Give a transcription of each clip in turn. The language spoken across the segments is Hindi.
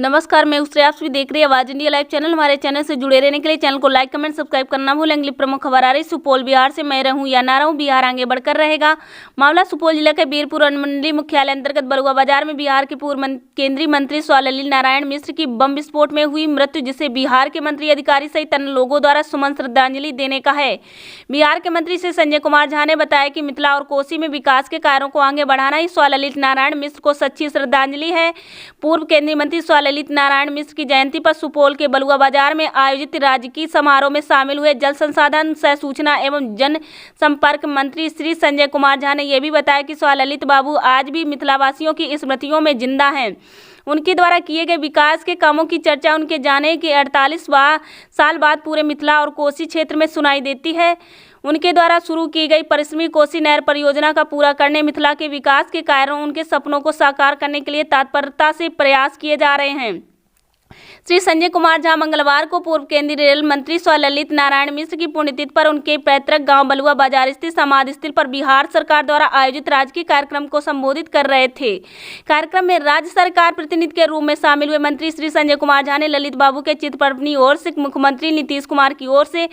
नमस्कार, मैं उससे आप सभी देख रहे हैं आवाज इंडिया लाइव चैनल। हमारे चैनल से जुड़े रहने के लिए चैनल को लाइक कमेंट सब्सक्राइब करना भूलें। अगली प्रमुख खबर आ रही सुपौल बिहार से। मैं रहूं या ना रहूं, बिहार आगे बढ़कर रहेगा। मामला सुपौल जिले के बीरपुर अनुमंडलीय मुख्यालय अंतर्गत बरुआ बाजार में बिहार के पूर्व केंद्रीय मंत्री स्व ललित नारायण मिश्र की बम विस्फोट में हुई मृत्यु, जिसे बिहार के मंत्री अधिकारी सहित अन्य लोगों द्वारा सुमन श्रद्धांजलि देने का है। बिहार के मंत्री श्री संजय कुमार झा ने बताया कि मिथिला और कोसी में विकास के कार्यों को आगे बढ़ाना ही स्व ललित नारायण मिश्र को सच्ची श्रद्धांजलि है। पूर्व केंद्रीय मंत्री स्व ललित नारायण मिश्र की जयंती पर सुपौल के बलुआ बाजार में आयोजित राजकीय समारोह में शामिल हुए जल संसाधन सह सूचना एवं जन संपर्क मंत्री श्री संजय कुमार झा ने यह भी बताया कि स्व ललित बाबू आज भी मिथिलावासियों की स्मृतियों में जिंदा हैं। उनके द्वारा किए गए विकास के कामों की चर्चा उनके जाने के 48 साल बाद पूरे मिथिला और कोसी क्षेत्र में सुनाई देती है। उनके द्वारा शुरू की गई परिश्रमी कोसी नहर परियोजना का पूरा करने, मिथिला के विकास के कार्यों, उनके सपनों को साकार करने के लिए तत्परता से प्रयास किए जा रहे हैं। श्री संजय कुमार झा मंगलवार को पूर्व केंद्रीय रेल मंत्री स्व ललित नारायण मिश्र की पुण्यतिथि पर उनके पैतृक गांव बलुआ बाजार स्थित समाधि स्थल पर बिहार सरकार द्वारा आयोजित राजकीय कार्यक्रम को संबोधित कर रहे थे। कार्यक्रम में राज्य सरकार प्रतिनिधि के रूप में शामिल हुए मंत्री श्री संजय कुमार झा ने ललित बाबू के चित्र पर अपनी ओर से मुख्यमंत्री नीतीश कुमार की ओर से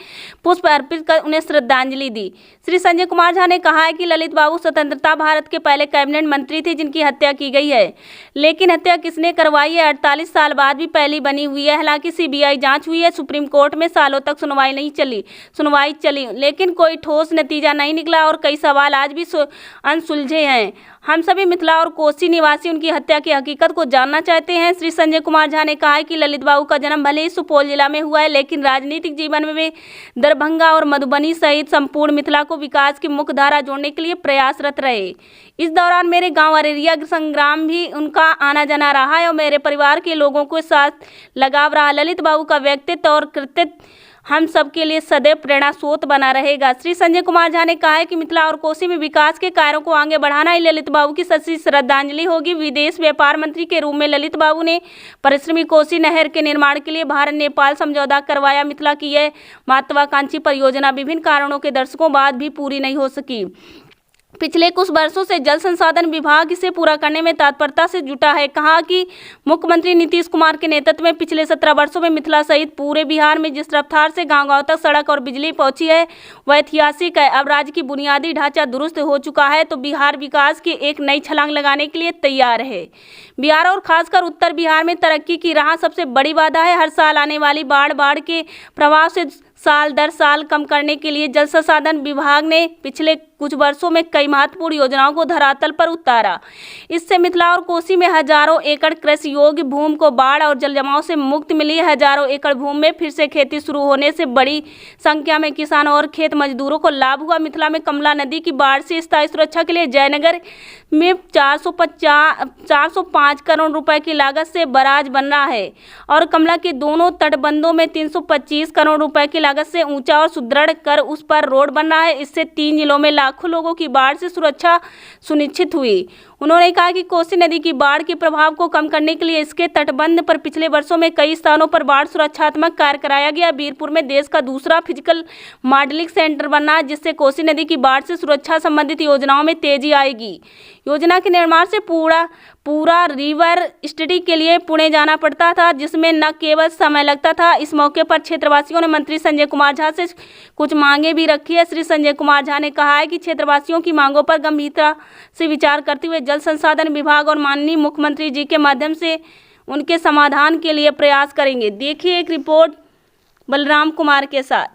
पुष्प अर्पित कर उन्हें श्रद्धांजलि दी। श्री संजय कुमार झा ने कहा है कि ललित बाबू स्वतंत्रता भारत के पहले कैबिनेट मंत्री थे जिनकी हत्या की गई है, लेकिन हत्या किसने करवाई है 48 साल बाद भी पहली बनी हुई है। हालांकि सीबीआई जांच हुई है, सुप्रीम कोर्ट में सालों तक सुनवाई चली, लेकिन कोई ठोस नतीजा नहीं निकला और कई सवाल आज भी अनसुलझे हैं। हम सभी मिथिला और कोसी निवासी उनकी हत्या की हकीकत को जानना चाहते हैं। श्री संजय कुमार झा ने कहा है कि ललित बाबू का जन्म भले ही सुपौल जिला में हुआ है, लेकिन राजनीतिक जीवन में वे दरभंगा और मधुबनी सहित संपूर्ण मिथिला को विकास की मुख्य धारा जोड़ने के लिए प्रयासरत रहे। इस दौरान मेरे गांव अरेरिया संग्राम भी उनका आना जाना रहा है और मेरे परिवार के लोगों के साथ लगाव रहा। ललित बाबू का व्यक्तित्व और कृतित्व हम सबके लिए सदैव प्रेरणा स्रोत बना रहेगा। श्री संजय कुमार झा ने कहा है कि मिथिला और कोसी में विकास के कार्यों को आगे बढ़ाना ही ललित बाबू की सच्ची श्रद्धांजलि होगी। विदेश व्यापार मंत्री के रूप में ललित बाबू ने परिश्रमी कोसी नहर के निर्माण के लिए भारत नेपाल समझौता करवाया। मिथिला की यह महत्वाकांक्षी परियोजना विभिन्न कारणों के दशकों बाद भी पूरी नहीं हो सकी। पिछले कुछ वर्षों से जल संसाधन विभाग इसे पूरा करने में तत्परता से जुटा है। कहा कि मुख्यमंत्री नीतीश कुमार के नेतृत्व में पिछले 17 वर्षों में मिथिला सहित पूरे बिहार में जिस रफ्तार से गांव-गांव तक सड़क और बिजली पहुंची है वह ऐतिहासिक है। अब राज्य की बुनियादी ढांचा दुरुस्त हो चुका है तो बिहार विकास की एक नई छलांग लगाने के लिए तैयार है। बिहार और खासकर उत्तर बिहार में तरक्की की राह सबसे बड़ी बाधा है। हर साल आने वाली बाढ़ के प्रभाव से साल दर साल कम करने के लिए जल संसाधन विभाग ने पिछले कुछ वर्षों में कई महत्वपूर्ण योजनाओं को धरातल पर उतारा। इससे मिथिला और कोसी में हजारों एकड़ कृषि योग्य भूमि को बाढ़ और जलजमाव से मुक्त मिली। हजारों एकड़ भूमि में फिर से खेती शुरू होने से बड़ी संख्या में किसानों और खेत मजदूरों को लाभ हुआ। मिथिला में कमला नदी की बाढ़ से स्थायी सुरक्षा के लिए जयनगर में 405 करोड़ रुपए की लागत से बराज बन रहा है और कमला के दोनों तटबंधों में 325 करोड़ रुपए की लागत से ऊंचा और सुदृढ़ कर उस पर रोड बन रहा है। इससे 3 जिलों में लाखों लोगों की बाढ़ से सुरक्षा सुनिश्चित हुई। उन्होंने कहा कि कोसी नदी की बाढ़ के प्रभाव को कम करने के लिए इसके तटबंध पर पिछले वर्षों में कई स्थानों पर बाढ़ सुरक्षात्मक कार्य कराया गया। बीरपुर में देश का दूसरा फिजिकल मॉडलिंग सेंटर बनना है, जिससे कोसी नदी की बाढ़ से सुरक्षा संबंधित योजनाओं में तेजी आएगी। योजना के निर्माण से पूरा रिवर स्टडी के लिए पुणे जाना पड़ता था, जिसमें न केवल समय लगता था। इस मौके पर क्षेत्रवासियों ने मंत्री संजय कुमार झा से कुछ मांगे भी रखी है। श्री संजय कुमार झा ने कहा है कि क्षेत्रवासियों की मांगों पर गंभीरता से विचार करते हुए जल संसाधन विभाग और माननीय मुख्यमंत्री जी के माध्यम से उनके समाधान के लिए प्रयास करेंगे। देखिए एक रिपोर्ट बलराम कुमार के साथ।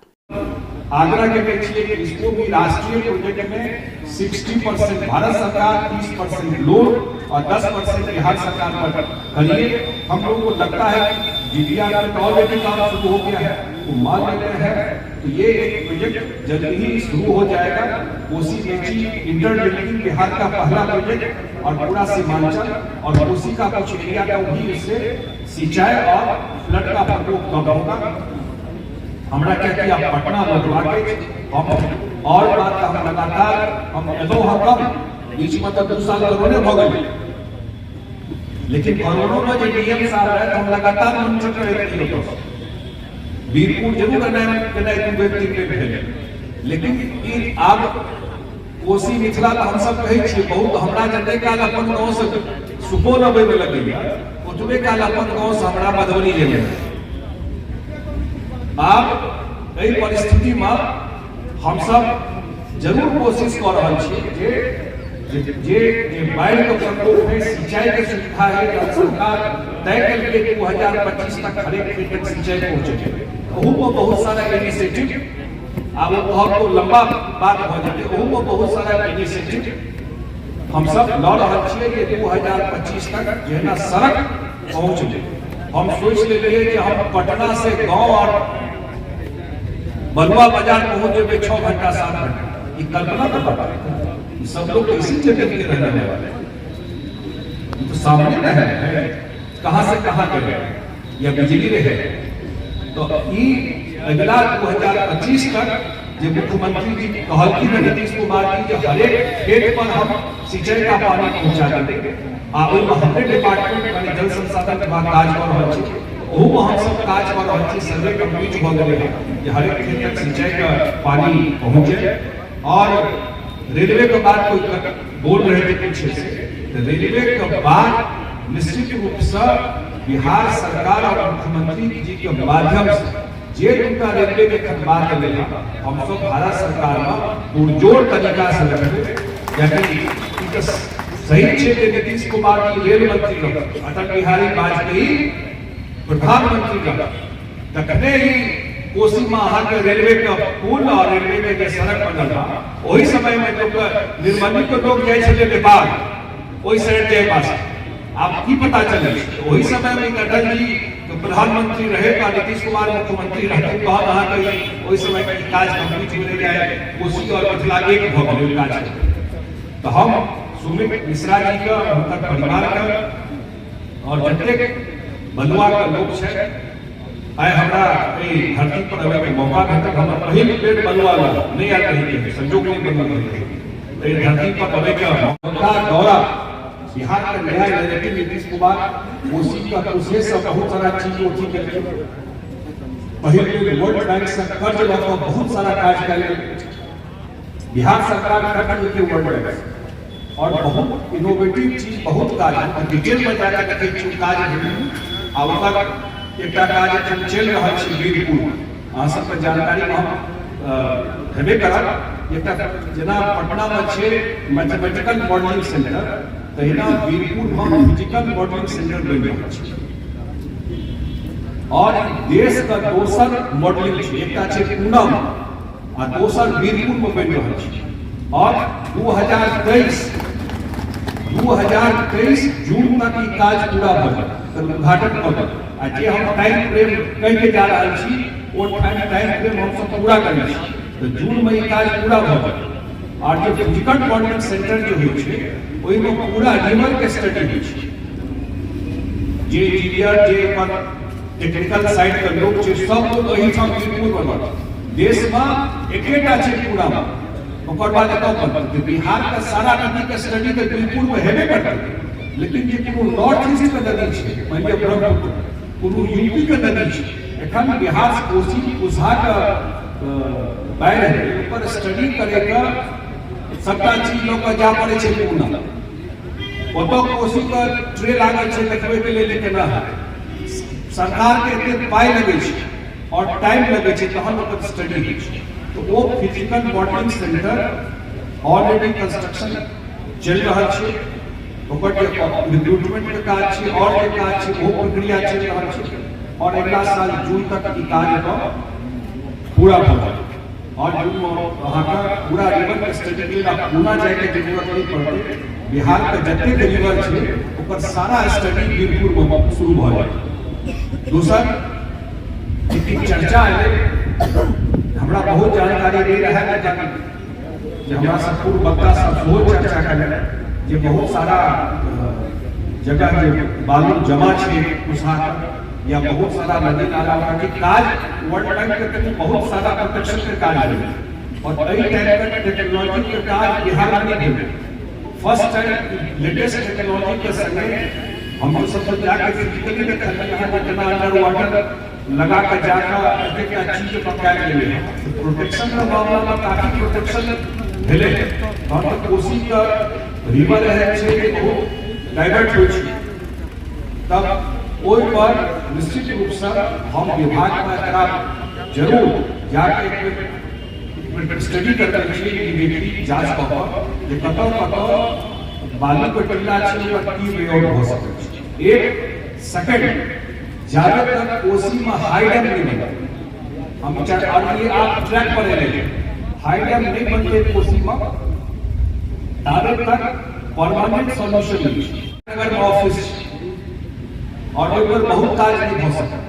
आगरा के देखिए इसको भी राष्ट्रीय प्रोजेक्ट में 60% भारत सरकार, 30% लोड और 10% बिहार सरकार पर करिए। हम लोगों को लगता है डीडीआर का ऑलरेडी काम शुरू हो गया है, वो मान लेते हैं तो ये एक प्रोजेक्ट जल्दी ही शुरू हो जाएगा। कोसी मेची इंटरलिंकिंग बिहार का पहला प्रोजेक्ट और पूरा सीमांचल और कोसी का कुछ एरिया का भी इससे सिंचाई और फ्लड का प्रकोप कम होगा। हमरा क्या किया पटना बढ़वा के हम और बात का हम लगातार हम एदो हम बीच में तो 2 साल कोरोना हो गए, लेकिन कोरोना में जो डीएम साहब है हम लगातार मॉनिटर कर रहे हैं। बीरपुर जरूर करना है व्यक्ति पे भेजे, लेकिन अब कोसी मिथिला हम सब कहे छी बहुत हमरा जते का अपन गांव से सुपौल अबै में लगैया ओतबे काल अपन गांव से हमरा मधुबनी जेबै। आब एहि परिस्थिति में हम सब जरूर कोशिश कर रहल छी जे बाढ़ि के प्रकोप में सिंचाई के सुविधा है जल सरकार तय करके 2025 तक हरेक खेत तक सिंचाई पहुंचे। ओहू में बहुत सारा इनिशिएटिव अब बहुत लंबा बात हो जाए। ओहू में बहुत सारा इनिशिएटिव हम सब लड़ रहा छे कि 2025 तक जेना सड़क पहुंच जाए। हम सोच लेलिए कि हम पटना से गांव और बलुआ बाजार पहुंच जेबे 6 घंटा 7 घंटा। ये कल्पना तो बता सब लोग इसी जगह के रहने वाले हैं, तो सामने न है कहां से कहां के रहे या बिजली रहे। तो ई अगला 2025 तक जो मुख्यमंत्री जी कहलखिन नीतीश कुमार जी कि हरेक खेत पर हम सिंचाई का पानी पहुंचा देंगे। आ ओहि में हमरे डिपार्टमेंट यानी जल संसाधन विभाग काज कर रहल छै। ओहू में हम सब काज कर रहल छी। सर्वे कंप्लीट भ गेलै है कि हरेक खेत तक सिंचाई का पानी पहुंचे। और रेलवे के बाद कोई बोल रहे थे पीछे से, तो रेलवे के बाद निश्चित रूप से बिहार सरकार और मुख्यमंत्री जी के माध्यम से जे उनका रेलवे के खदमात मिले हम सब भारत सरकार में पुरजोर तरीका से लगे। सही क्षेत्र नीतीश कुमार जी रेल मंत्री रहे, अटल बिहारी वाजपेयी प्रधानमंत्री रहे, तखने ही कोसी में अहाँ के रेलवे का पुल और रेलवे के सड़क बनल था। वही समय में लोग निर्मली के लोग जाए छले नेपाल वही साइड जाए पास। आप की पता चले वही समय में अटल जी प्रधानमंत्री रहे का नीतीश कुमार मुख्यमंत्री रहे कहत अहाँ के वही समय में काज कंप्लीट हो जाए कोसी और मिथिला एक भ गेल काज। तो हम सुमित मिश्रा जी का उनकर परिवार का और जतेक बलुआ के लोग छे आए हमरा धरती पर अबे के मौका भेटल। हम पहिल बेर बलुआ नहीं आ रही है संजोग नहीं बन रही है धरती पर अबे के मौका दौरा बिहार का नया नैरेटिव नीतीश कुमार कोसी का कोसे से बहुत सारा चीज होती के पहिल बेर वर्ल्ड बैंक से कर्ज लेकर बहुत सारा कार्य कर बिहार सरकार कर्ज लेके वर्ल्ड बैंक और बहुत इनोवेटिव चीज बहुत कार्य डिटेल में जाकर के कार्य आवक एक काज एखन चल रहा है वीरपुर अहाँ सबके जानकारी हम हेबे करब। एक जना पटना में छे मैथमेटिकल मॉडलिंग सेंटर तहिना वीरपुर में फिजिकल मॉडलिंग सेंटर बन रहा है और देश का दोसर मॉडलिंग छे एकटा छे पूना आ दोसर वीरपुर में बन रहा है। और 2023 जून तक ई काज पूरा भ जाए उद्घाटन भ जाए। जे हम टाइम फ्रेम कह के जा रहा छी वो टाइम फ्रेम हम सब पूरा करना छी। तो जून में ये काज पूरा भ जाए। और जो फिजिकल मॉडलिंग सेंटर जो होय छे ओइ में पूरा रिवर के स्टडी होय छे। जे इंजीनियर जे पर टेक्निकल साइड के लोग छे सब लोग एही ठाम वीरपुर बनल देश में एकेटा छे पूरा में। ओकर बाद तो बिहार का सारा नदी के स्टडी तो वीरपुर में हेबे करते। लेकिन जे कोनो नॉर्थ ईस्ट के नदी छे मानिए ब्रह्मपुत्र कोनो यूपी के नदी छे एखन बिहार कोसी उषा का बाढ़ पर स्टडी करेगा सबटा चीज लोग जा पड़े छे पूना ओतो कोसी का ट्रेल लागल छे देखबे के लिए केना है सरकार के एते पाई लगे छे और टाइम लगे छे तहन ओकर स्टडी होइ छे। तो वो physical modelling centre already construction चल रहा छे। ओकर रिक्रूटमेंट के काज छे और के काज छे वो प्रक्रिया चल रहा छे और अगला साल जून तक ई कार्य का पूरा हो जाए। और जून में वहां का पूरा रिवर के स्टडी के लिए पूना जाए के जरूरत नहीं पड़ती। बिहार के जते के रिवर छे ओकर सारा स्टडी वीरपुर में शुरू हो जाए। दूसर एक चर्चा है हमरा बहुत जानकारी दे रहा है कि हमरा सब पूर्व वक्ता सब बहुत चर्चा कर जे बहुत सारा जगह जे बालू जमा छे उषा या बहुत सारा नदी नाला के काज वर्ल्ड बैंक के तक बहुत सारा प्रोटेक्शन के काज है और कई टाइप के टेक्नोलॉजी के काज बिहार में नहीं है। फर्स्ट टाइम लेटेस्ट टेक्नोलॉजी के संगे हम जो सब जाके फिजिकली देखल यहां कितना अंडर वाटर लगा के जाकर एक चीज पकाए ले प्रोटेक्शन का मामला में काफी प्रोटेक्शन भेले और कोसी का रिवर है छे बहुत डाइवर्ट हो छी तब ओहि पर निश्चित रूप से हम विभाग में एकरा जरूर जाके स्टडी करते छियै इमीडिएटली जांच कऽ कऽ जे कतऽ बालू के टीला छै ओकर की लेआउट भऽ सकै छै। एक सेकंड जाबे तक कोसी में हाई डैम नहीं बने हम और ये आप ट्रैक पर ले हाई डैम नहीं बनते कोसी में ताबे तक परमानेंट सॉल्यूशन नहीं नगर ऑफिस और ओहि पर बहुत काज नहीं हो सका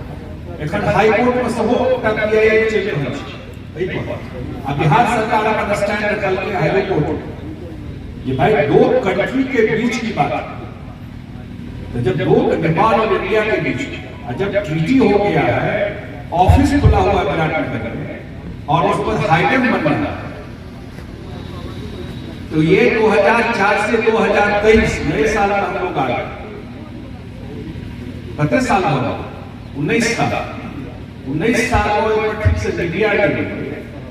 एखन हाई कोर्ट में सबो पीआईएल चल रहल छै एहि पर आ बिहार सरकार अपन स्टैंड रखल के हाई कोर्ट ये भाई दो कंट्री के बीच की बात तो जब दो नेपाल और इंडिया के बीच जब ट्रीटी हो गया है ऑफिस खुला हुआ है विराटनगर में और उस पर हाई डैम बन रहा है तो ये 2004 से 2023 नए साल में हम लोग आ गए कितने साल हो 19 साल हो ठीक से मीडिया के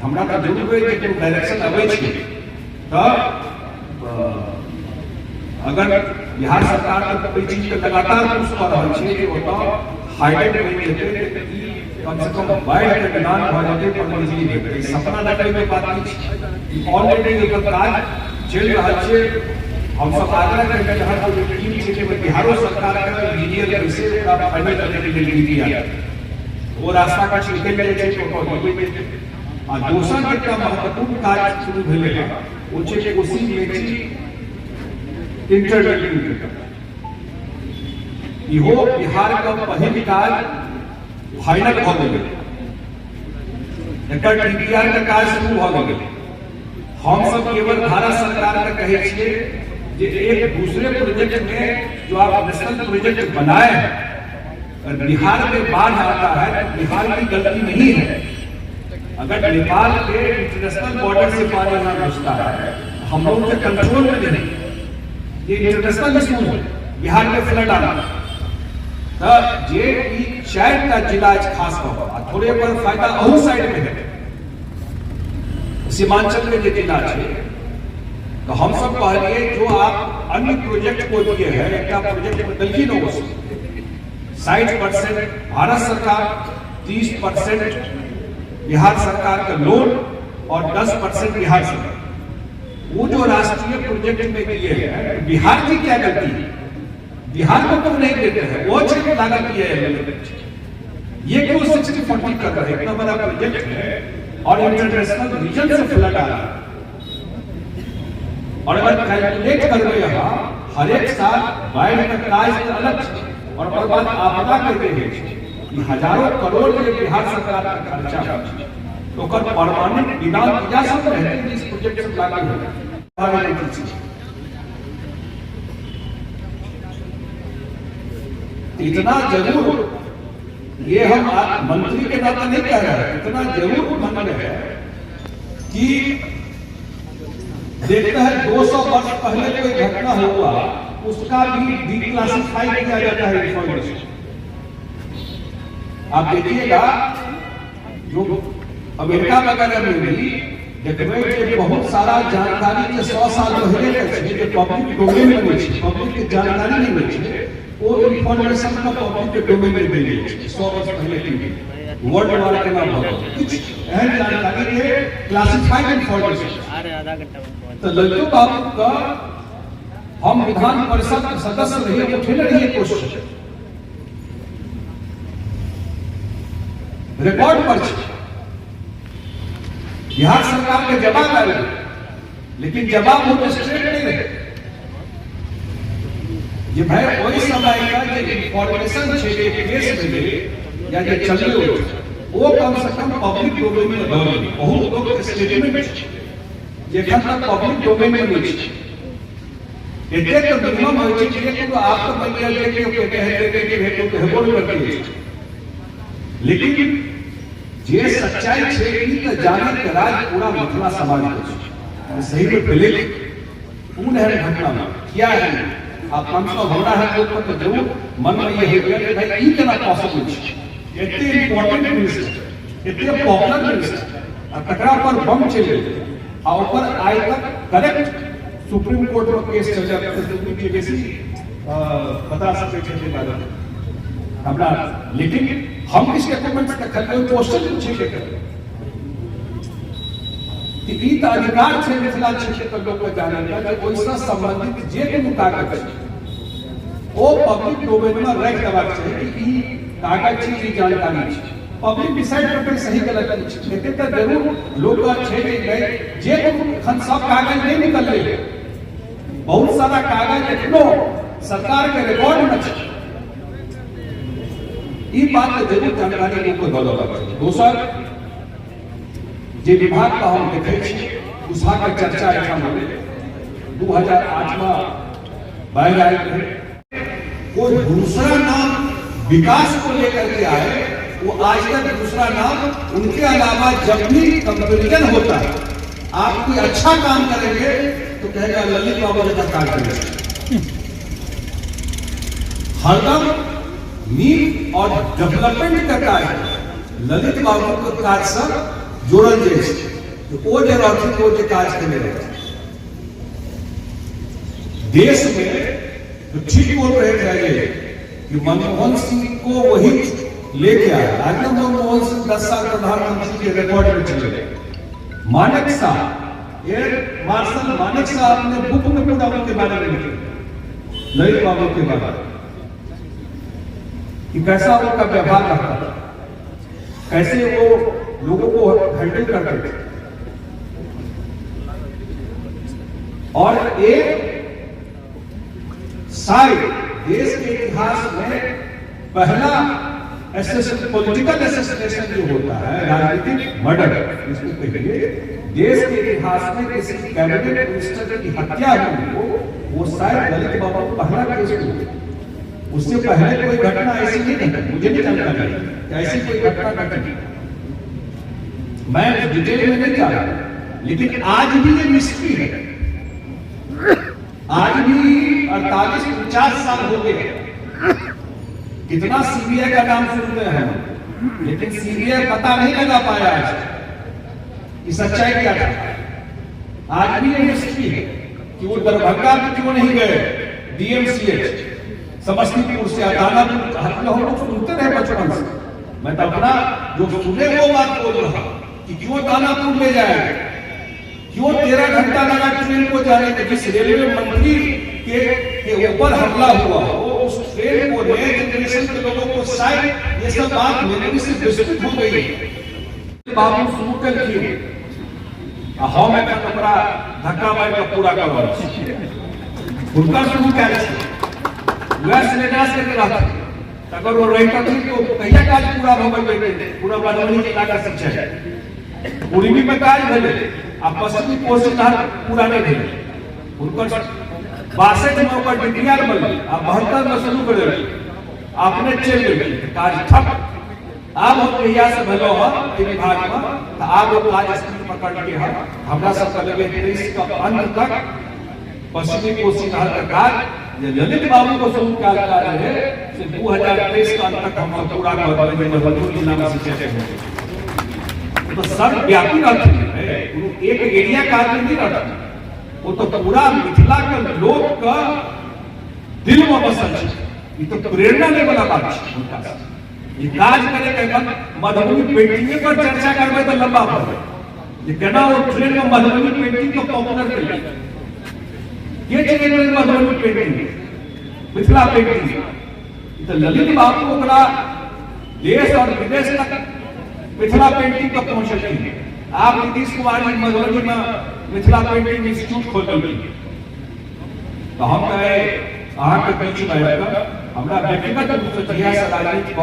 हमरा तो जरूर है कि डायरेक्शन अबै छै तब अगर बिहार सरकार के कोई चीज के लगातार पुश कर रहल छै कि ओतऽ हाईलाइट नहीं देते कम से कम बाढ़ के निदान भ जाते पर बिजली देते सपना देखै के बात नहीं छै ऑलरेडी एकर काज चल रहल छै हम सब आग्रह करते हैं हर कोई टीम छै कि बिहारो सरकार के इंजीनियर कैसे पूरा फाइनल करने के लिए दिया वो रास्ता का निकल जाए छै तो होई आ दोसर एकटा महत्वपूर्ण काज शुरू भेलै ओ छै कि कोसी मेची इंटरलिंक इहो बिहार का पहिल काज फाइनल भ गेलै एकर टीपीआर के काज शुरू भ गेलै हम सब केवल भारत सरकार के कहै छियै जे एक दूसरे प्रोजेक्ट में जो आप नेशनल प्रोजेक्ट बनाए हैं अगर बिहार में बाढ़ आता है तो बिहार की गलती नहीं है अगर नेपाल के इंटरनेशनल बॉर्डर से पानी यहाँ घुसता है हम लोग के कंट्रोल में नहीं ये इंटरनेशनल इशू है बिहार में फ्लड आना जे चार का जिला खास कर थोड़े पर फायदा अहू साइड में है सीमांचल में जो जिला है तो हम सब कहलिए जो आप अन्य प्रोजेक्ट को दिए हैं एक प्रोजेक्ट में दिल्ली लोगों से 60% भारत सरकार 30% बिहार सरकार का लोन और 10% बिहार सरकार वो जो राष्ट्रीय प्रोजेक्ट में दिए हैं बिहार की क्या गलती है बिहार को क्यों नहीं देते हैं वो चीज लागत की है ये क्यों 60-40 कर रहे हैं इतना बड़ा प्रोजेक्ट है और इंटरनेशनल रीजन से फ्लड आ रहा है और अगर कैलकुलेट करबे यहाँ हर एक साल बाढ़ का काज अलग और पर बात आपदा करते हैं कि हजारों करोड़ के बिहार सरकार का खर्चा तो कर परमानेंट निदान किया सब रहते हैं इस प्रोजेक्ट से लागू है इतना जरूर ये हम मंत्री के नाते नहीं कह रहे हैं इतना जरूर मन में है कि देखते हैं 200 वर्ष पहले कोई घटना हुआ उसका भी डिक्लासिफाई किया जाता है इंफॉर्मेशन आप देखिएगा जो अमेरिका वगैरह में भी देखबे बहुत सारा जानकारी के 100 साल पहले के पब्लिक डोमेन में पब्लिक के जानकारी नहीं मिले वो इंफॉर्मेशन का पब्लिक के डोमेन में दे दी 100 वर्ष पहले की वर्ल्ड वार के नाम पर कुछ अहम जानकारी के क्लासिफाइड इंफॉर्मेशन तो लल्लू बाबू का हम विधान परिषद सदस्य रहे उठे रहिए क्वेश्चन रिकॉर्ड पर बिहार सरकार के जवाब आए लेकिन जवाब बहुत स्ट्रेट नहीं रहे ये भाई वही समय का जो इंफॉर्मेशन है केस में या जो चल रही वो कम से कम पब्लिक डोमेन में दौड़ बहुत लोग स्टेटमेंट जेखन तक पब्लिक डोमेन में नहीं छै एते तो मिनिमम होय छै कि आप तो बनिया लेके कहते कि भेटो के हेबो करते लेकिन जे सच्चाई छै ई त जाने के राज पूरा मिथिला समाज के सही में पहले पूर्ण है घटना क्या है आप हमको होना है तो जरूर मन में ये है कि भाई ई केना पॉसिबल छै एते इंपोर्टेंट मिनिस्टर एते पॉपुलर मिनिस्टर तकरा पर बम चले और ऊपर आज तक करेक्ट सुप्रीम कोर्ट में केस चल जाता है बता सकते थे बारे में हमरा, लेकिन हम किस डॉक्यूमेंट में रखल कोई क्वेश्चन पूछे के कि ई त अधिकार छै मिथिला क्षेत्र के लोग के जाने का जे ओइसा संबंधित जे कोनो कागज छै ओ पब्लिक डोमेन में रख देबाक चाही कि ई कागज छै, ई जानकारी छै, पब्लिक डिसाइड करते सही गलत छै। लेकिन त जरूर लोग छै जे खन सब कागज नहीं निकलले, बहुत सारा कागज एखनो सरकार के रिकॉर्ड में छै, ई बात के जरूर जानकारी लोग को दलो चाहिए। दोसर जे विभाग का हम देखे छी उसका के चर्चा एठाम भेलै 2008 में बाढ़ आई रहे, कोई दूसरा नाम विकास को लेकर के आए, वो आज तक दूसरा नाम उनके अलावा जब भी कंपैरिजन होता है, आप कोई अच्छा काम करेंगे तो कहेगा ललित बाबू ने काम करेगा। हरदम नीड और डेवलपमेंट का कार्य ललित बाबू को कार्य से जोड़ल जाए, तो वो जे रहथिन वो जे काज केने रहथिन देश में, तो ठीक बोल रहे थे कि मनमोहन सिंह को वही लेके आया। आज तक मनमोहन सिंह 10 साल प्रधानमंत्री के रिकॉर्ड में चले गए। मानेक साहब, एयर मार्शल मानेक साहब ने बुक में पूरा उनके बारे में लिखा, ललित बाबू के बारे में, कि कैसा उनका व्यवहार रखता था, कैसे वो लोगों को हैंडल करते थे। और एक साइड देश के इतिहास में पहला पॉलिटिकल एसेसिनेशन जो होता है, राजनीतिक मर्डर इसको कहिए, देश के इतिहास में किसी कैबिनेट मिनिस्टर की हत्या हुई हो, वो शायद ललित बाबू पहला केस हुआ। उससे पहले कोई घटना ऐसी नहीं घटी, मुझे नहीं जानकारी ऐसी कोई घटना घटी, मैं डिटेल में नहीं जा रहा, लेकिन आज भी ये मिस्ट्री है। आज भी 48-50 साल हो गए, कितना सीबीआई का नाम सुनते हैं, लेकिन सीबीआई पता नहीं लगा पाया आज कि सच्चाई क्या था। आज भी ये मिस्ट्री है कि वो दरभंगा में क्यों नहीं गए, डीएमसीएच समस्तीपुर से दानापुर, हम लोग सुनते रहे बचपन से, मैं तो अपना जो सुने वो बात बोल रहा कि क्यों दानापुर ले जाए, क्यों 13 घंटा लगा ट्रेन को जाने में। जिस रेलवे मंत्री के ऊपर हमला हुआ, वो उस ट्रेन को नए जनरेशन के लोगों को शायद ये सब बात मेरे से विस्तृत हो गई। बाबू शुरू कर दिए, हम मैं कपड़ा धक्का मार के पूरा करवा उनका शुरू क्या वैसे निराश करके रहा, अगर वो रहता थी तो कहिया काज पूरा भवन में पूरा मधुबनी जिला का शिक्षा है, पूर्वी में काज भेले, अब पश्चिमी कोसी पूरा नहीं भेले, उनकर 62 में ऊपर डिग्रियार बन, अब 72 में शुरू कर दिए, आपने चल गए काज ठप। अब हम कहिया से भलो हम विभाग में, तो आप वो काज स्थिति पकड़ के हमरा सब का लगे 23 का अंत तक पश्चिमी कोसी नहर का कार्य ललित बाबू को शुरू किया जा रहा है, 2023 का अंत तक हम पूरा मधुबनी जिला में शिक्षा है। तो सर्वव्यापी अर्थ है, एक एरिया कार्य नहीं रहता, वो तो पूरा मिथिला के लोग का दिल में बसल है। ये तो प्रेरणा लेने वाला बात है। ये काज करे के मधुबनी पेंटिंग पर चर्चा करबे तो लंबा पड़े, लेकिन वो ट्रेन में मधुबनी पेंटिंग को पॉपुलर कर दिया। ये चीजें मधुबनी पेंटिंग, मिथिला पेंटिंग, तो ललित बाबू ओकरा देश और विदेश तक मिथिला पेंटिंग तक पहुंचल थी। आप नीतीश कुमार जी मधुबनी में मिथिला पेंटिंग इंस्टीट्यूट खोल दी, तो हम कहे अहाँ के बीच में हमरा व्यक्तिगत रूप से जिया से राजनीतिक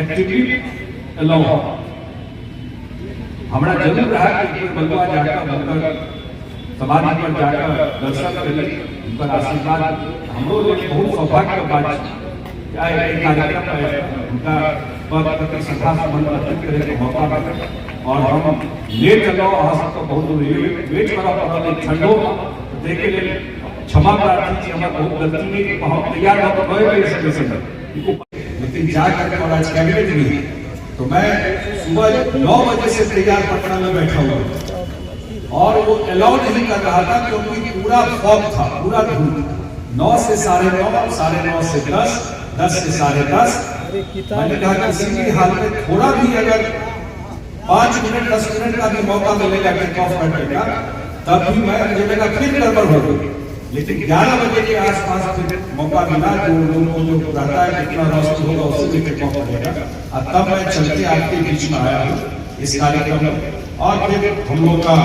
एक्टिविटी अलाउ हमरा जरूर रहा कि बलवा जाकर समाधि पर जाकर दर्शन करें, उनका आशीर्वाद हमरो लिए बहुत सौभाग्य का बात है। एक कार्यक्रम है उनका प्रति श्रद्धा संबंध अर्पित करे के मौका मिले, और हम ले चलो अहाँ सबको बहुत वेट करा पड़ल ठंडो देखे ले क्षमा प्रार्थी छी, हमार बहुत गलती नहीं, हम तैयार हो गए लेकिन जाकर और आज कैबिनेट में, तो मैं सुबह 9 बजे से तैयार पटना में बैठा हुआ और वो अलाउ नहीं कर रहा था क्योंकि पूरा फॉग था, पूरा धूप, 9 से 9:30, 9:30 से 10, 10 से 10:30। मैंने कहा किसी भी हाल में थोड़ा भी अगर 5 मिनट 10 मिनट का भी मौका मिलेगा टेक ऑफ करने का, तब भी मैं मुझे लगा फिर गड़बड़ हो गई। लेकिन 11 बजे के आसपास फिर मौका मिला, जो लोगों को जो रहता है कितना रोशनी होगा उससे भी टेक ऑफ करेगा। और तब मैं चलते आपके बीच में आया हूँ इस कार्यक्रम में। और फिर हम लोग का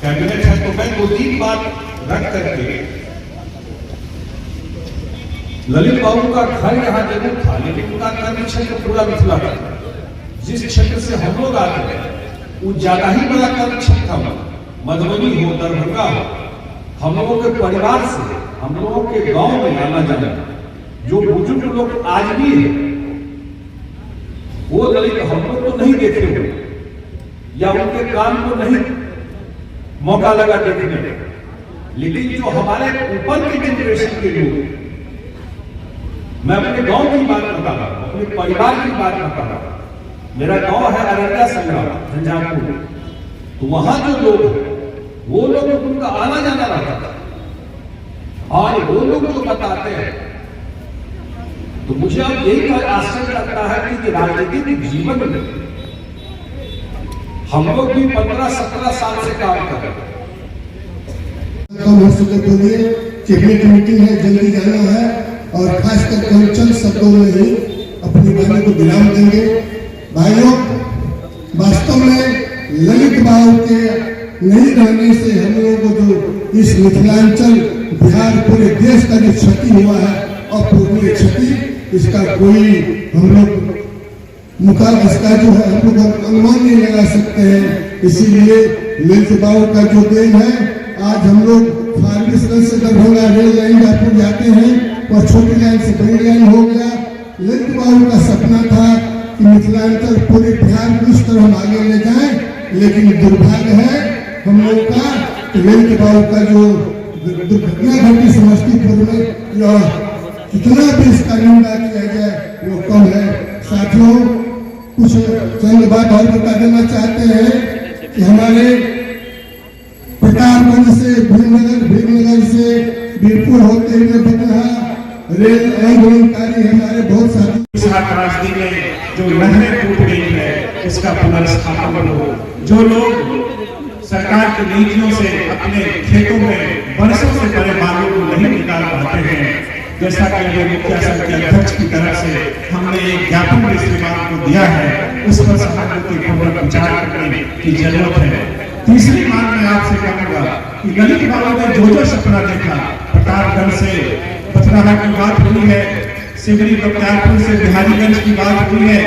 कैबिनेट है, तो मैं 2-3 बात रख करके, ललित बाबू का घर यहाँ जरूर था, लेकिन उनका कर्म क्षेत्र पूरा मिथिला था। जिस क्षेत्र से हम लोग आते हैं वो ज्यादा ही बड़ा कर्म क्षेत्र था। मधुबनी हो, दरभंगा हो, हम लोगों के परिवार से, हम लोगों के गांव में आना जाना, जो बुजुर्ग लोग आज भी है, वो दलित हम लोग तो नहीं देखे हुए या उनके काम को नहीं मौका लगा देखने में, लेकिन जो हमारे ऊपर के जनरेशन के लोग, मैं अपने गांव की बात बता रहा हूं, अपने परिवार की बात बता रहा हूं। मेरा गांव है अररिया संग्राम, झंझारपुर। तो वहां जो लोग हैं, वो लोग उनका आना जाना रहता था, और वो लोग जो बताते हैं, तो मुझे अब यही आश्चर्य लगता है कि राजनीतिक जीवन में हम लोग भी 15-17 साल से काम कर रहे हैं। कैबिनेट मीटिंग है, जल्दी जाना है, और खासकर हम चंद शब्दों में ही अपनी वाणी को विराम देंगे। भाइयों, वास्तव में ललित बाबू के नहीं रहने से हम लोगों को जो इस मिथिलांचल, बिहार, पूरे देश का जो क्षति हुआ है, अपूर्णीय क्षति, इसका कोई हम लोग इसका जो है हम लोग अनुमान नहीं लगा सकते हैं। इसीलिए ललित बाबू का जो देन है, आज हम लोग फारबिसगंज से दरभंगा रेल लाइन रायपुर जाते हैं, और छोटी लाइन से बड़ी लाइन हो गया। ललित बाबू का सपना था कि मिथिलांचल पूरे बिहार को इस तरह हम आगे ले जाएं, लेकिन दुर्भाग्य है हम लोग का, ललित बाबू का जो दुर्घटना घटी समस्तीपुर में, कितना भी इसका निंदा किया जाए वो कम है। साथियों, कुछ चंद बात और बता देना चाहते हैं कि हमारे प्रतापगंज से भीमनगर से बीरपुर होते हुए बदला रेल आंदोलनकारी हमारे बहुत साथी, त्रासदी में जो नहरें टूट गई है उसका पुनर्स्थापन हो। जो लोग सरकार की नीतियों से अपने खेतों में बरसों से बड़े बालों को नहीं निकाल पाते हैं, जैसा कि मुखिया संघ के अध्यक्ष की तरफ से हमने एक ज्ञापन श्रीमान को दिया है, उस पर सहानुभूतिपूर्वक विचार करने की जरूरत है। तीसरी बात मैं आपसे कहूंगा कि ललित बाबू ने जो सपना देखा, प्रतापगढ़ से पथराहा की बात हुई है, सिवनी बख्तियारपुर से बिहारीगंज की बात हुई है,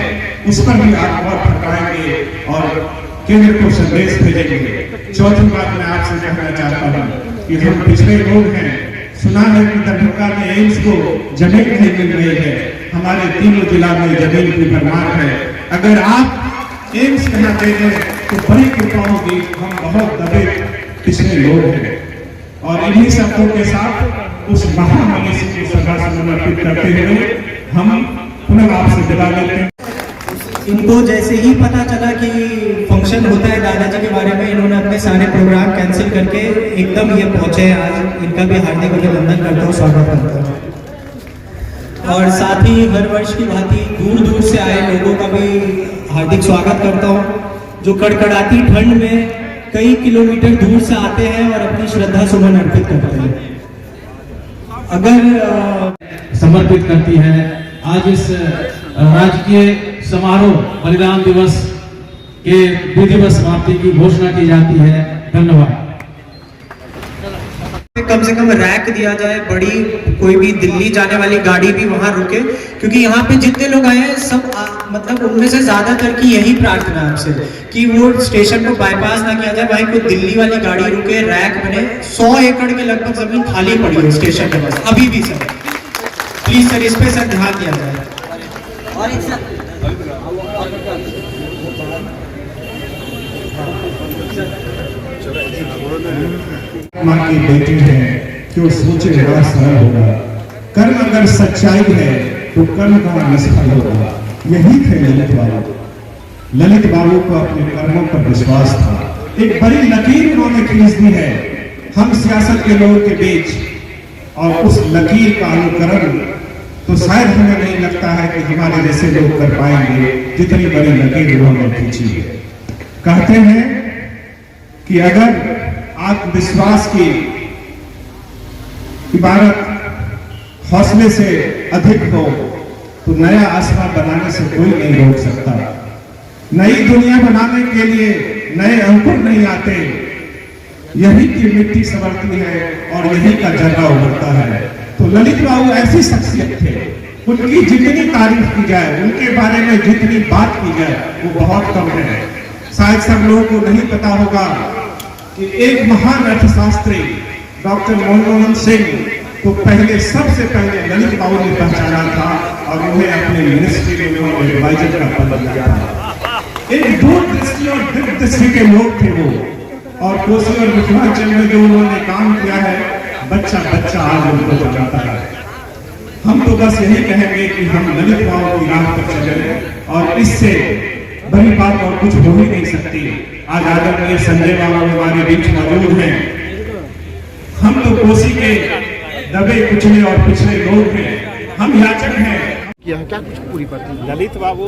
उस पर भी आप और फटकाएंगे और केंद्र को संदेश भेजेंगे। चौथी बात मैं आपसे कहना चाहता हूँ कि हम पिछड़े लोग हैं, सुना है कि दरभंगा में एम्स को जमीन नहीं मिल रही है, हमारे तीनों जिला में जमीन की भरमार है। अगर आप एम्स यहाँ दे दें तो बड़ी कृपा होगी। हम बहुत दबे पिछले लोग हैं, और इन्हीं शब्दों के साथ उस महामनीषी को श्रद्धा समर्पित करते हुए हम पुनः आपसे विदा लेते हैं। इनको जैसे ही पता चला कि फंक्शन होता है दादाजी के बारे में, इन्होंने अपने सारे प्रोग्राम कैंसिल करके एकदम ये पहुंचे हैं। आज इनका भी हार्दिक अभिनंदन करता हूँ, स्वागत करता हूँ। और साथ ही हर वर्ष की भांति दूर दूर से आए लोगों का भी हार्दिक स्वागत करता हूँ, जो कड़कड़ाती ठंड में कई किलोमीटर दूर से आते हैं और अपनी श्रद्धा सुमन अर्पित करते हैं। अगर समर्पित करती है आज इस राजकीय समारोह बलिदान दिवस के विधिवत समाप्ति की घोषणा की जाती है। धन्यवाद। कम से कम रैक दिया जाए, बड़ी कोई भी दिल्ली जाने वाली गाड़ी भी वहां रुके, क्योंकि यहाँ पे जितने लोग आए हैं सब मतलब उनमें से ज्यादातर की यही प्रार्थना है आपसे कि वो स्टेशन को बाईपास ना किया जाए, वहीं कोई दिल्ली वाली गाड़ी रुके, रैक बने। 100 एकड़ के लगभग जमीन खाली पड़ी है स्टेशन के पास अभी भी। सर प्लीज सर इस पे सर ध्यान दिया जाए। और माँ की बेटी है, क्यों सोचे बड़ा सरल होगा। कर्म अगर सच्चाई है तो कर्म का निष्फल होगा। यही थे ललित बाबू। ललित बाबू को अपने कर्मों पर विश्वास था। एक बड़ी लकीर उन्होंने खींच दी है हम सियासत के लोगों के बीच। और उस लकीर का अनुकरण तो शायद हमें नहीं लगता है कि हमारे जैसे लोग कर पाएंगे जितनी बड़ी लकीर उन्होंने खींची है। कहते हैं कि अगर आत्मविश्वास की इबारत हौसले से अधिक हो तो नया आसमान बनाने से कोई नहीं रोक सकता। नई दुनिया बनाने के लिए नए अंकुर नहीं आते, यही की मिट्टी संवरती है और यही का जर्रा उभरता है। तो ललित बाबू ऐसी शख्सियत थे, उनकी जितनी तारीफ की जाए, उनके बारे में जितनी बात की जाए वो बहुत कम है। शायद सब लोगों को नहीं पता होगा कि एक महान अर्थशास्त्री डॉक्टर मनमोहन सिंह तो पहले सबसे पहले ललित बाबू ने पहचाना था और उन्हें अपने मिनिस्ट्री में उन्होंने एडवाइजर का पद दिया था। एक दूरदृष्टि और दिग्दृष्टि के लोग थे वो, और कोसी और मिथिलांचल में जो उन्होंने काम किया है बच्चा बच्चा आज उनको जानता है। हम तो बस यही कहेंगे कि हम ललित बाबू की राह पर चले और इससे बड़ी बात और कुछ हो ही नहीं सकती। आज आदरणीय संजय बाबू हमारे बीच मौजूद हैं। हम तो कोसी के दबे कुचले और पिछले लोग हैं, हम याचक हैं। क्या कुछ पूरी बात ललित बाबू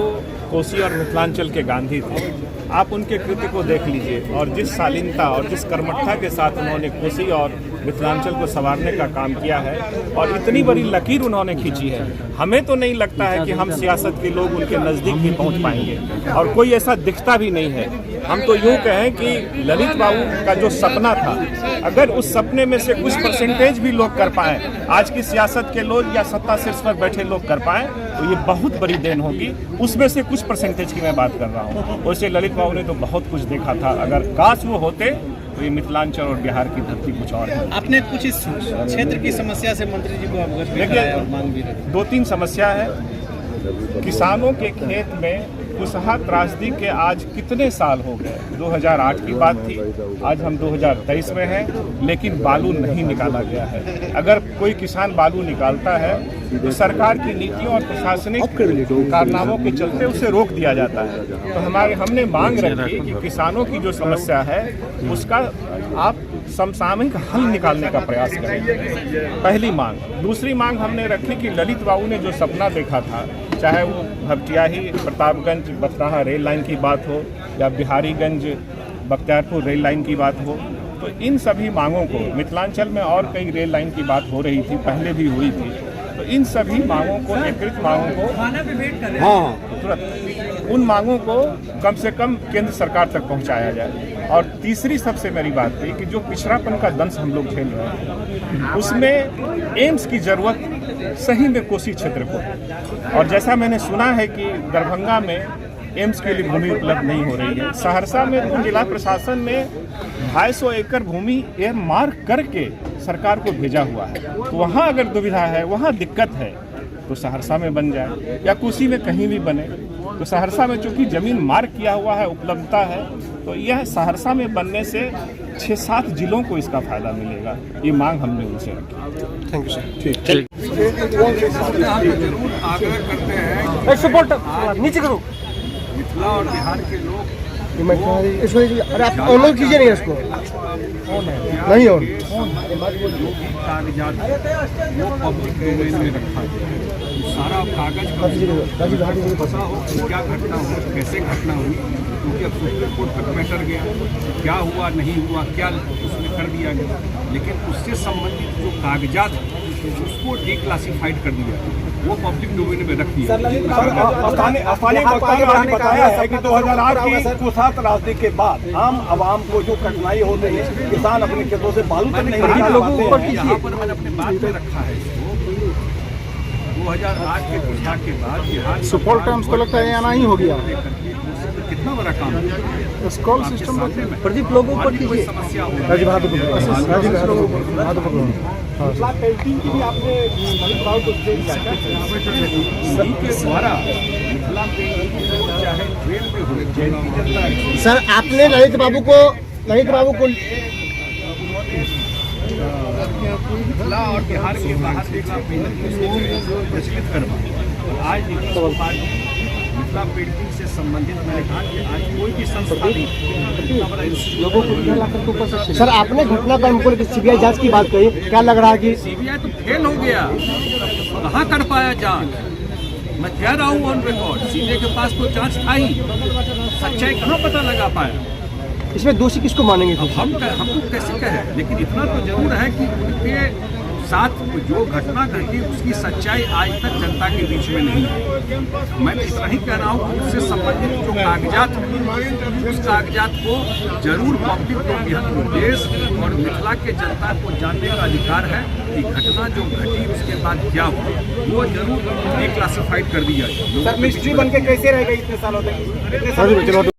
कोसी और मिथिलांचल के गांधी थे। आप उनके कृत्य को देख लीजिए और जिस शालीनता और जिस कर्मठता के साथ उन्होंने कोसी और मिथिलांचल को संवारने का काम किया है और इतनी बड़ी लकीर उन्होंने खींची है, हमें तो नहीं लगता है कि हम सियासत के लोग उनके नज़दीक भी पहुंच पाएंगे और कोई ऐसा दिखता भी नहीं है। हम तो यूँ कहें कि ललित बाबू का जो सपना था, अगर उस सपने में से कुछ परसेंटेज भी लोग कर पाएँ, आज की सियासत के लोग या सत्ता शीर्ष पर बैठे लोग कर पाएँ, तो ये बहुत बड़ी देन होगी। उसमें से कुछ परसेंटेज की मैं बात कर रहा हूँ। वैसे ललित बाबू ने तो बहुत कुछ देखा था, अगर काश वो होते तो ये मिथिलांचल और बिहार की धरती कुछ और है। आपने कुछ इस क्षेत्र की समस्या से मंत्री जी को अवगत भी कराया और मांग भी रखी। 2-3 समस्या है। किसानों के खेत में कुसहा त्रासदी के आज कितने साल हो गए? 2008 की बात थी, आज हम 2023 में हैं, लेकिन बालू नहीं निकाला गया है। अगर कोई किसान बालू निकालता है तो सरकार की नीतियों और प्रशासनिक कारनामों के चलते उसे रोक दिया जाता है। तो हमने मांग रखी कि किसानों की जो समस्या है उसका आप समसामयिक हल निकालने का प्रयास करें, पहली मांग। दूसरी मांग हमने रखी कि ललित बाबू ने जो सपना देखा था, चाहे वो भपटियाही प्रतापगंज बथराहा रेल लाइन की बात हो या बिहारीगंज बख्तियारपुर रेल लाइन की बात हो, तो इन सभी मांगों को, मिथिलांचल में और कई रेल लाइन की बात हो रही थी, पहले भी हुई थी, तो इन सभी मांगों को, एकत्रित मांगों को तुरंत उन मांगों को कम से कम केंद्र सरकार तक पहुंचाया जाए। और तीसरी सबसे मेरी बात थी कि जो पिछड़ापन का दंश हम लोग झेल रहे हैं, उसमें एम्स की जरूरत सही में कोसी क्षेत्र को, और जैसा मैंने सुना है कि दरभंगा में एम्स के लिए भूमि उपलब्ध नहीं हो रही है। सहरसा में तो जिला प्रशासन ने 250 एकड़ भूमि एयर मार्क करके सरकार को भेजा हुआ है। तो वहाँ अगर दुविधा है, वहाँ दिक्कत है, तो सहरसा में बन जाए या कोसी में कहीं भी बने। तो सहरसा में चूंकि जमीन मार्क किया हुआ है, उपलब्धता है, तो यह सहरसा में बनने से 6-7 जिलों को इसका फायदा मिलेगा। ये मांग हमने उनसे रखी। Thank you sir. ठीक। जरूर आग्रह करते हैं, सपोर्ट नीचे करो। मिथिला और बिहार के लोग इसको अरे आप ऑन कीजिए नहीं इसको, नहीं ऑन। जो भी कागजात वो पब्लिक डोमेन में रखा है, सारा कागज पता हो क्या घटना हो, कैसे घटना हुई, क्योंकि अब सुप्रीम कोर्ट तक मैटर गया, क्या हुआ नहीं हुआ, क्या उसमें कर दिया गया, लेकिन उससे संबंधित जो कागजात उसको डिक्लासिफाइड कर दिया, वो पब्लिक डोमेन में रख दिया। स्थानीय वक्ताओं ने बताया है कि 2008 की कुसहा त्रासदी के बाद आम आवाम को जो कठिनाई हो रही है, किसान अपने खेतों से बालू तक नहीं निकाल पाते हैं। यहाँ पर मैंने अपने बात में रखा है, 2008 के कुसहा के बाद बिहार सपोर्ट टर्म्स को लगता है आना ही हो गया। कितना बड़ा काम है स्कॉल सिस्टम प्रदीप लोगों पर कोई समस्या हो पेंटिंग की भी आपने के द्वारा मिथिला पेंटिंग चाहे ट्रेन पे हो, जयंती जनता सर आपने ललित बाबू को मिथिला और बिहार के बाहर देखा प्रचलित करवा। आज मिथिला पेंटिंग से संबंधित मैंने कहा कि आज कोई भी संस्था नहीं इतना बड़ा इंस्टीट्यूट। सर आपने घटनाक्रम को लेकर सीबीआई जांच की बात कही, क्या लग रहा है कि सीबीआई तो फेल हो गया, कहाँ कर पाया जांच। मैं कह रहा हूँ ऑन रिकॉर्ड, सीबीआई के पास तो जांच था ही, सच्चाई कहाँ पता लगा पाया। इसमें दोषी किसको मानेंगे? हमको कैसे कहे, लेकिन इतना तो जरूर है कि उनके साथ जो घटना घटी उसकी सच्चाई आज तक जनता के बीच में नहीं है। मैं इतना ही कह रहा हूँ कि उससे संबंधित जो कागजात हैं उस कागजात को जरूर पब्लिक को देश और मिथिला के जनता को जानने का अधिकार है कि घटना जो घटी उसके बाद क्या हुआ, वो जरूर डिक्लासिफाइड कर दिया जाए। सर मिस्ट्री बन के कैसे रह गई इतने सालों तक?